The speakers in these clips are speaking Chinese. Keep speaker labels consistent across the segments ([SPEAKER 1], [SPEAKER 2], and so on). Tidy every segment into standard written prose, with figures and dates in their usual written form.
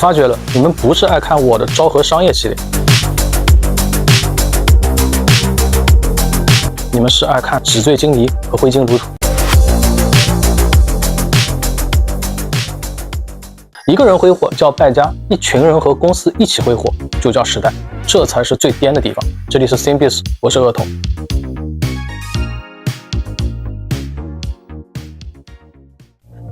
[SPEAKER 1] 发觉了，你们不是爱看我的昭和商业系列，你们是爱看纸醉金迷和挥金如土。一个人挥霍叫败家，一群人和公司一起挥霍就叫时代，这才是最颠的地方。这里是 Simbiz， 我是恶童。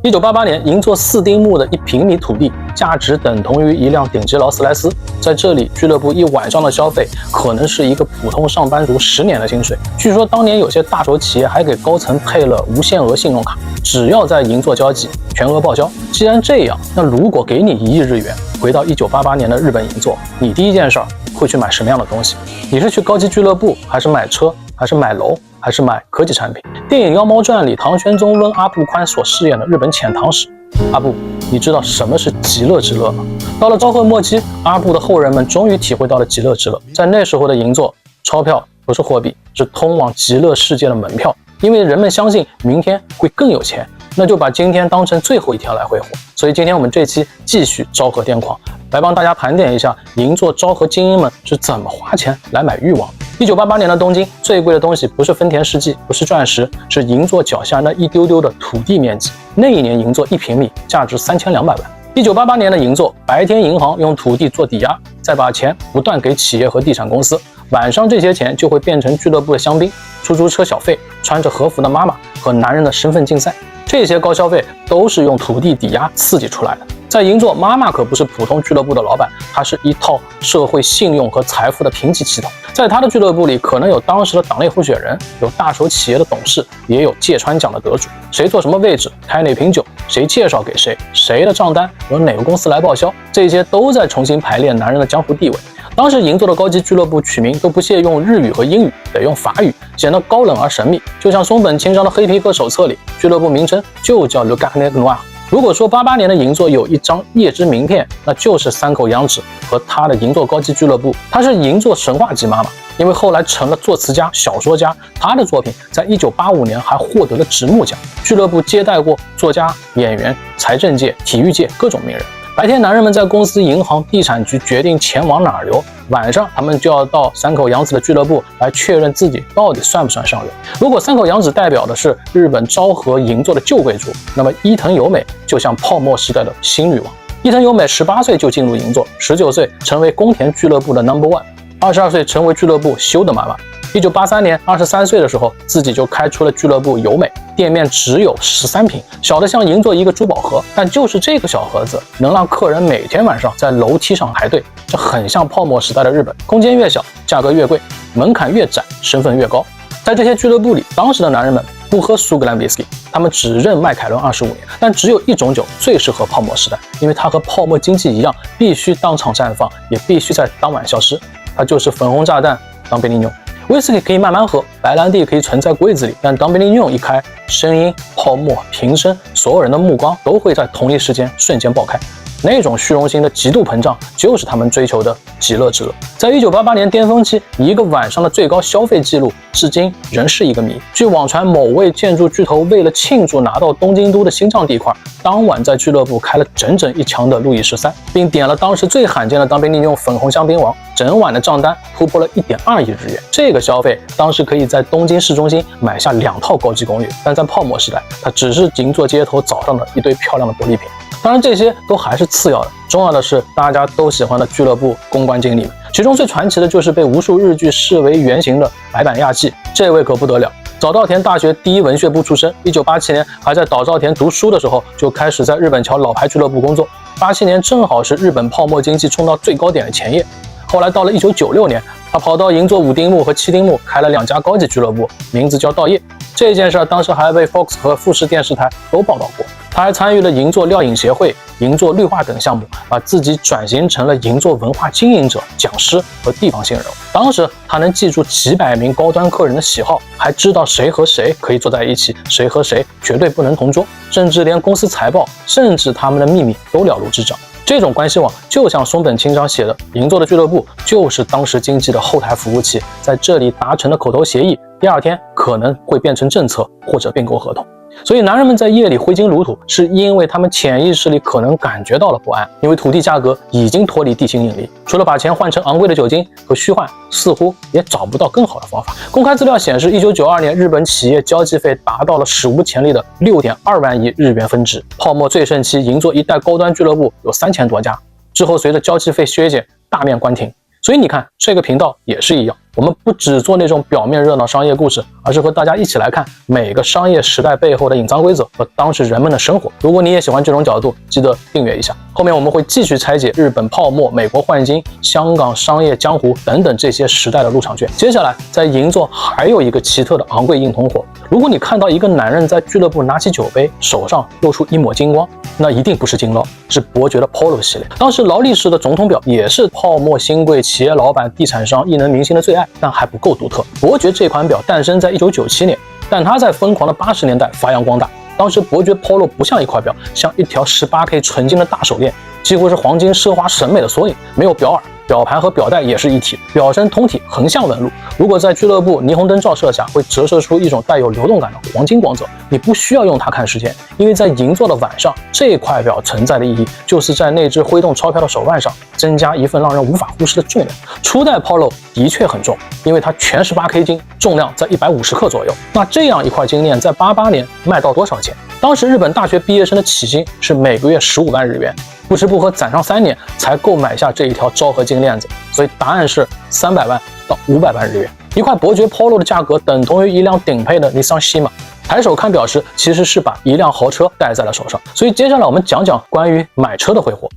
[SPEAKER 1] 1988年，银座4丁目的1平米土地价值等同于一辆顶级劳斯莱斯。在这里，俱乐部一晚上的消费可能是一个普通上班族10年的薪水。据说当年有些大手企业还给高层配了无限额信用卡，只要在银座交际，全额报销。既然这样，那如果给你1亿日元，回到1988年的日本银座，你第一件事会去买什么样的东西？你是去高级俱乐部，还是买车，还是买楼，还是买科技产品？电影《妖猫传》里，唐玄宗问阿部宽所饰演的日本遣唐使：阿部，你知道什么是极乐之乐吗？到了昭和末期，阿部的后人们终于体会到了极乐之乐。在那时候的银座，钞票不是货币，是通往极乐世界的门票。因为人们相信明天会更有钱，那就把今天当成最后一天来挥霍。所以今天我们这期继续昭和癫狂，来帮大家盘点一下银座昭和精英们是怎么花钱来买欲望。1988年的东京，最贵的东西不是丰田世纪，不是钻石，是银座脚下那一丢丢的土地面积。那一年银座1平米价值3200万。1988年的银座，白天银行用土地做抵押，再把钱不断给企业和地产公司，晚上这些钱就会变成俱乐部的香槟、出租车小费、穿着和服的妈妈和男人的身份竞赛。这些高消费都是用土地抵押刺激出来的。在银座，妈妈可不是普通俱乐部的老板，她是一套社会信用和财富的评级系统。在她的俱乐部里，可能有当时的党内候选人，有大手企业的董事，也有芥川奖的得主。谁坐什么位置，开哪瓶酒，谁介绍给谁，谁的账单由哪个公司来报销，这些都在重新排列男人的江湖地位。当时银座的高级俱乐部取名都不屑用日语和英语，得用法语，显得高冷而神秘。就像松本清张的黑皮克手册里，俱乐部名称就叫 Le Garnet Noir。如果说88年的银座有一张业之名片，那就是山口洋子和他的银座高级俱乐部。他是银座神话级妈妈，因为后来成了作词家、小说家，他的作品在1985年还获得了直木奖。俱乐部接待过作家、演员、财政界、体育界各种名人。白天男人们在公司、银行、地产局决定钱往哪儿流，晚上他们就要到山口洋子的俱乐部来确认自己到底算不算上流。如果山口洋子代表的是日本昭和银座的旧贵族，那么伊藤由美就像泡沫时代的新女王。伊藤由美18岁就进入银座，19岁成为宫田俱乐部的 No.1，22岁成为俱乐部修的妈妈。1983年23岁的时候，自己就开出了俱乐部由美，店面只有13平，小的像银座一个珠宝盒，但就是这个小盒子能让客人每天晚上在楼梯上排队，这很像泡沫时代的日本。空间越小，价格越贵，门槛越窄，身份越高。在这些俱乐部里，当时的男人们不喝苏格兰 whisky， 他们只认麦凯伦25年，但只有一种酒最适合泡沫时代，因为它和泡沫经济一样，必须当场绽放，也必须在当晚消失。它就是粉红炸弹当贝利牛。威士忌可以慢慢喝，白兰地可以存在柜子里，但当贝利牛一开，声音、泡沫、瓶身，所有人的目光都会在同一时间瞬间爆开。那种虚荣心的极度膨胀，就是他们追求的极乐之乐。在1988年巅峰期，一个晚上的最高消费记录至今仍是一个谜。据网传，某位建筑巨头为了庆祝拿到东京都的心脏地块，当晚在俱乐部开了整整1墙的路易13，并点了当时最罕见的当贝利牛粉红香槟王，整晚的账单突破了1.2亿日元。这个消费当时可以在东京市中心买下2套高级公寓，但在泡沫时代，它只是银座街头早上的一堆漂亮的玻璃瓶。当然这些都还是次要的，重要的是大家都喜欢的俱乐部公关经理们，其中最传奇的就是被无数日剧视为原型的白板亚纪，这位可不得了。早稻田大学第一文学部出身，1987年还在早稻田读书的时候就开始在日本桥老牌俱乐部工作，87年正好是日本泡沫经济冲到最高点的前夜。后来到了1996年，他跑到银座5丁目和7丁目开了2家高级俱乐部，名字叫稻叶。这件事当时还被 Fox 和富士电视台都报道过。他还参与了银座料影协会、银座绿化等项目，把自己转型成了银座文化经营者、讲师和地方性人物。当时他能记住几百名高端客人的喜好，还知道谁和谁可以坐在一起，谁和谁绝对不能同桌，甚至连公司财报，甚至他们的秘密都了如指掌。这种关系网就像松本清张写的，银座的俱乐部就是当时经济的后台服务器，在这里达成的口头协议，第2天可能会变成政策或者并购合同。所以男人们在夜里挥金如土，是因为他们潜意识里可能感觉到了不安，因为土地价格已经脱离地心引力，除了把钱换成昂贵的酒精和虚幻，似乎也找不到更好的方法。公开资料显示，1992年日本企业交际费达到了史无前例的6.2万亿日元分值，泡沫最盛期，银座一带高端俱乐部有3000多家，之后随着交际费削减，大面关停。所以你看，这个频道也是一样，我们不只做那种表面热闹商业故事，而是和大家一起来看每个商业时代背后的隐藏规则和当时人们的生活。如果你也喜欢这种角度，记得订阅一下。后面我们会继续拆解日本泡沫、美国换金、香港商业江湖等等这些时代的入场券。接下来在银座还有一个奇特的昂贵硬通货，如果你看到一个男人在俱乐部拿起酒杯，手上露出一抹金光，那一定不是金捞，是伯爵的 Polo 系列。当时劳力士的总统表也是泡沫新贵、企业老板、地产商、艺能明星的最爱，但还不够独特。伯爵这款表诞生在1997年，但它在疯狂的80年代发扬光大。当时伯爵 Polo 不像一块表，像一条18K 纯金的大手链，几乎是黄金奢华审美的缩影，没有表耳。表盘和表带也是一体，表身通体横向纹路。如果在俱乐部霓虹灯照射下，会折射出一种带有流动感的黄金光泽。你不需要用它看时间，因为在银座的晚上，这块表存在的意义就是在那只挥动钞票的手腕上增加一份让人无法忽视的重量。初代 Polo 的确很重，因为它全18K 金，重量在150克左右。那这样一块金链在88年卖到多少钱？当时日本大学毕业生的起薪是每个月15万日元。不吃不喝攒上3年才够买下这一条昭和金链子，所以答案是300万到500万日元。一块伯爵 Polo 的价格等同于一辆顶配的尼桑西玛。抬手看表时，其实是把一辆豪车戴在了手上。所以接下来我们讲讲关于买车的挥霍。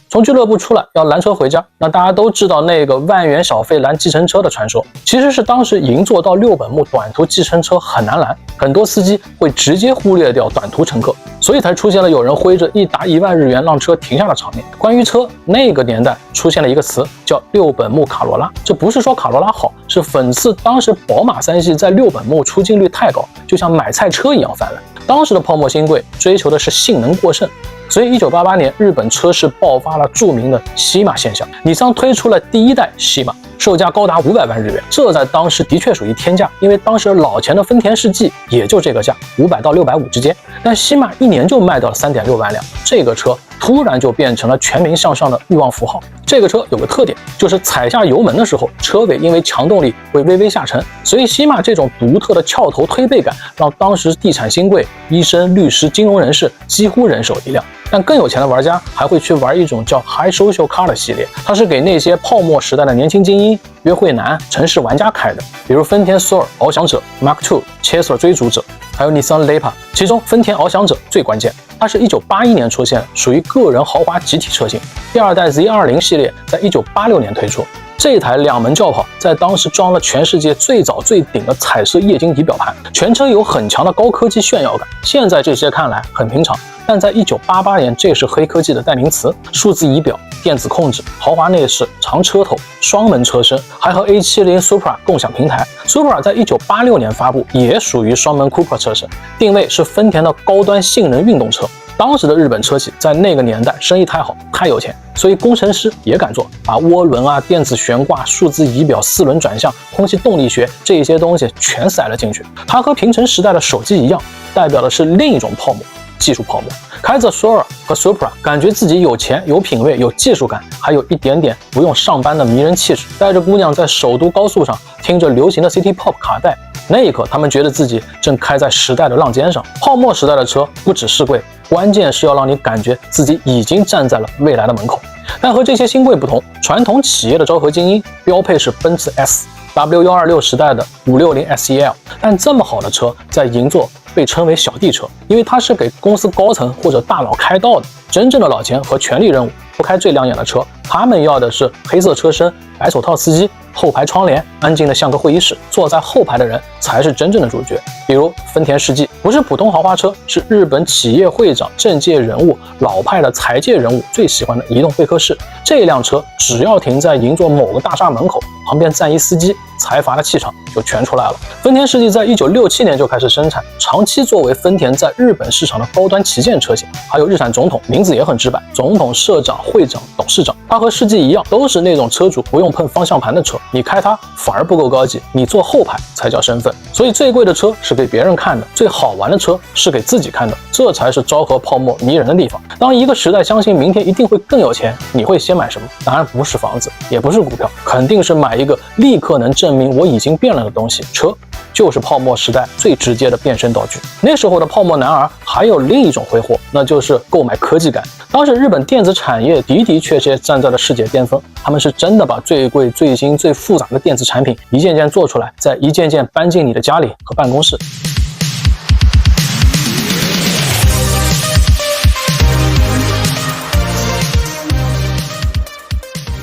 [SPEAKER 1] 从俱乐部出来要拦车回家，那大家都知道那个万元小费拦计程车的传说，其实是当时银座到六本木短途计程车很难拦，很多司机会直接忽略掉短途乘客，所以才出现了有人挥着一沓1万日元让车停下的场面。关于车，那个年代出现了一个词叫六本木卡罗拉，这不是说卡罗拉好，是讽刺当时宝马3系在六本木出镜率太高，就像买菜车一样泛滥。当时的泡沫新贵追求的是性能过剩，所以1988年日本车市爆发了著名的西马现象，尼桑推出了第一代西马，售价高达500万日元，这在当时的确属于天价，因为当时老钱的丰田世纪也就这个价，500到650之间，但西马一年就卖到了3.6万辆，这个车突然就变成了全民向上的欲望符号。这个车有个特点，就是踩下油门的时候，车尾因为强动力会微微下沉，所以西马这种独特的翘头推背感，让当时地产新贵、医生、律师、金融人士几乎人手一辆。但更有钱的玩家还会去玩一种叫 High Social Car 的系列，它是给那些泡沫时代的年轻精英、约会男、城市玩家开的，比如丰田索尔翱翔者、Mark II、切索尔追逐者，还有尼桑 Lepa， 其中丰田翱翔者最关键。它是1981年出现，属于个人豪华集体车型。第二代 Z20 系列在1986年推出，这台两门轿跑在当时装了全世界最早最顶的彩色液晶仪表盘，全车有很强的高科技炫耀感。现在这些看来很平常，但在1988年这是黑科技的代名词。数字仪表、电子控制、豪华内饰、长车头、双门车身，还和 A70 Supra 共享平台。Supra 在1986年发布，也属于双门 Cooper 车身，定位是丰田的高端性能运动车。当时的日本车企在那个年代生意太好，太有钱，所以工程师也敢做，把涡轮啊、电子悬挂、数字仪表、4轮转向、空气动力学这些东西全塞了进去。它和平成时代的手机一样，代表的是另一种泡沫，技术泡沫。开着索尔和 Supra， 感觉自己有钱、有品位、有技术感，还有一点点不用上班的迷人气质。带着姑娘在首都高速上听着流行的 City Pop 卡带，那一刻他们觉得自己正开在时代的浪尖上。泡沫时代的车不只是贵，关键是要让你感觉自己已经站在了未来的门口。但和这些新贵不同，传统企业的昭和精英标配是奔驰 S、W126 时代的560 SEL， 但这么好的车在银座被称为小弟车，因为它是给公司高层或者大佬开道的。真正的老钱和权力人物不开最亮眼的车，他们要的是黑色车身、白手套司机、后排窗帘，安静的像个会议室，坐在后排的人才是真正的主角。比如丰田世纪，不是普通豪华车，是日本企业会长、政界人物、老派的财界人物最喜欢的移动会客室。这辆车只要停在银座某个大厦门口，旁边站一司机，财阀的气场就全出来了。丰田世纪在1967年就开始生产，长期作为丰田在日本市场的高端旗舰车型。还有日产总统，名字也很直白，总统、社长、会长、董事长，它和世纪一样，都是那种车主不用碰方向盘的车，你开它反而不够高级，你坐后排才叫身份。所以最贵的车是给别人看的，最好玩的车是给自己看的，这才是昭和泡沫迷人的地方。当一个时代相信明天一定会更有钱，你会先买什么？当然不是房子，也不是股票，肯定是买一个立刻能证明我已经变了的东西。车就是泡沫时代最直接的变身道具。那时候的泡沫男儿还有另一种挥霍，那就是购买科技感。当时日本电子产业的的确确站在了世界巅峰，他们是真的把最贵、最新、最复杂的电子产品一件件做出来，再一件件搬进你的家里和办公室。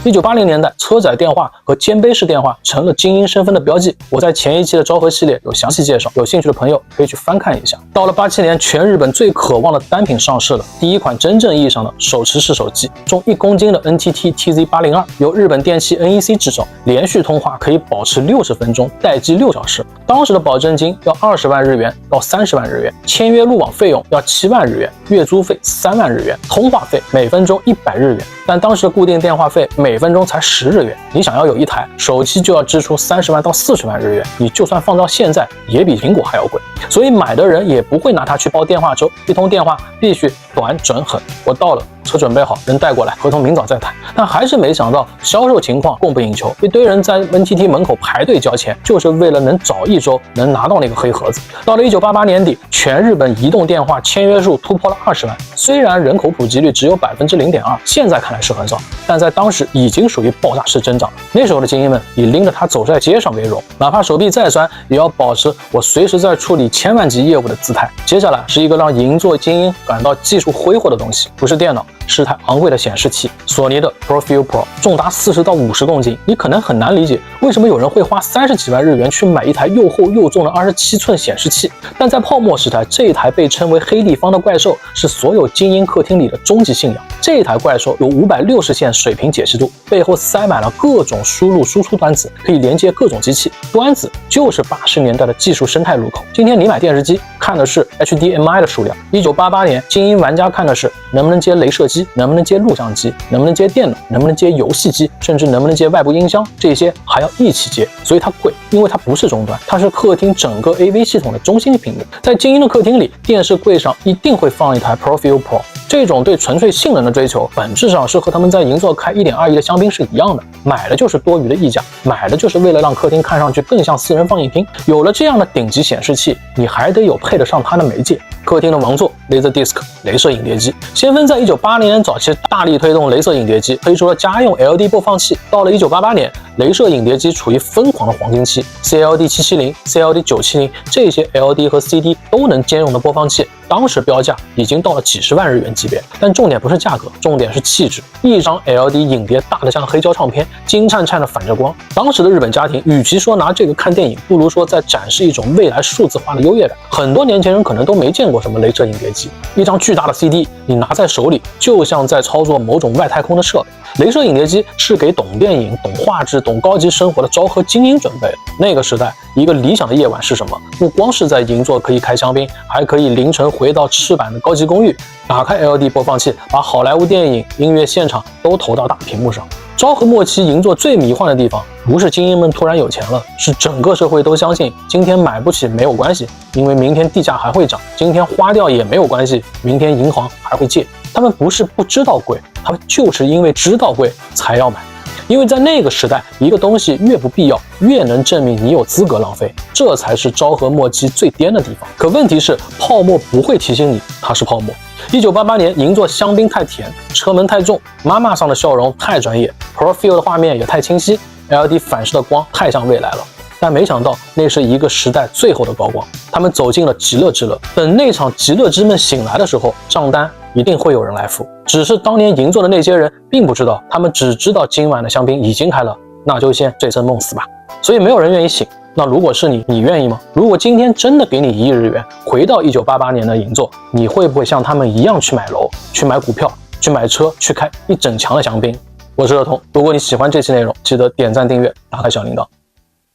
[SPEAKER 1] 1980年代，车载电话和肩背式电话成了精英身份的标记。我在前一期的昭和系列有详细介绍，有兴趣的朋友可以去翻看一下。到了87年，全日本最渴望的单品上市了，第一款真正意义上的手持式手机，重1公斤的 NTT TZ802，由日本电器 NEC 制造，连续通话可以保持60分钟，待机6小时。当时的保证金要20万日元到30万日元，签约路网费用要7万日元，月租费3万日元，通话费每分钟100日元。但当时的固定电话费每分钟才10日元，你想要有一台手机就要支出30万到40万日元，你就算放到现在也比苹果还要贵，所以买的人也不会拿它去包电话粥，一通电话必须短准狠。我到了，车准备好，人带过来，合同明早再谈。但还是没想到销售情况供不应求，一堆人在 NTT 门口排队交钱，就是为了能早一周能拿到那个黑盒子。到了1988年底，全日本移动电话签约数突破了20万，虽然人口普及率只有0.2%，现在看来是很少，但在当时已经属于爆炸式增长。那时候的精英们以拎着它走在街上为荣，哪怕手臂再酸，也要保持我随时在处理千万级业务的姿态。接下来是一个让银座精英感到技术挥霍的东西，不是电脑，是台昂贵的显示器，索尼的 Profile Pro， 重达40到50公斤。你可能很难理解为什么有人会花30几万日元去买一台又厚又重的27寸显示器，但在泡沫时代，这一台被称为黑立方的怪兽是所有精英客厅里的终极信仰。这一台怪兽有560线水平解析度，背后塞满了各种输入输出端子，可以连接各种机器。端子就是80年代的技术生态入口。今天你买电视机看的是 HDMI 的数量，1988年精英玩家看的是能不能接雷射机，能不能接录像机，能不能接电脑，能不能接游戏机，甚至能不能接外部音箱，这些还要一起接，所以它贵，因为它不是终端，它是客厅整个 AV 系统的中心频率。在精英的客厅里，电视柜上一定会放一台 Profile Pro。这种对纯粹性能的追求，本质上是和他们在银座开1.2亿的香槟是一样的，买的就是多余的溢价，买的就是为了让客厅看上去更像私人放映厅。有了这样的顶级显示器，你还得有配得上它的媒介。客厅的王座 Laserdisc 雷射影碟机，先锋在1980年早期大力推动雷射影碟机，推出了家用 LD 播放器。到了1988年，雷射影碟机处于疯狂的黄金期 ，CLD 770、CLD 970这些 LD 和 CD 都能兼容的播放器，当时标价已经到了几十万日元级别。但重点不是价格，重点是气质。一张 LD 影碟大得像黑胶唱片，金灿灿的反着光。当时的日本家庭，与其说拿这个看电影，不如说在展示一种未来数字化的优越感。很多年轻人可能都没见过什么雷射影碟机，一张巨大的 CD， 你拿在手里就像在操作某种外太空的设备。雷射影碟机是给懂电影、懂画质、懂高级生活的昭和精英准备的。那个时代，一个理想的夜晚是什么？不光是在银座可以开香槟，还可以凌晨回到赤坂的高级公寓，打开 LD 播放器，把好莱坞电影、音乐现场都投到大屏幕上。昭和末期银座最迷幻的地方，不是精英们突然有钱了，是整个社会都相信今天买不起没有关系，因为明天地价还会涨，今天花掉也没有关系，明天银行还会借。他们不是不知道贵，他们就是因为知道贵才要买。因为在那个时代，一个东西越不必要，越能证明你有资格浪费，这才是昭和末期最颠的地方。可问题是，泡沫不会提醒你它是泡沫。1988年，银座香槟太甜，车门太重，妈妈上的笑容太专业 ，Profile 的画面也太清晰 ，LED 反射的光太像未来了。但没想到，那是一个时代最后的高光。他们走进了极乐之乐。等那场极乐之梦醒来的时候，账单一定会有人来付。只是当年银座的那些人并不知道，他们只知道今晚的香槟已经开了，那就先这层梦死吧。所以没有人愿意醒。那如果是你，你愿意吗？如果今天真的给你1亿日元，回到1988年的银座，你会不会像他们一样去买楼、去买股票、去买车、去开一整墙的香槟？我是乐彤，如果你喜欢这期内容，记得点赞、订阅、打开小铃铛。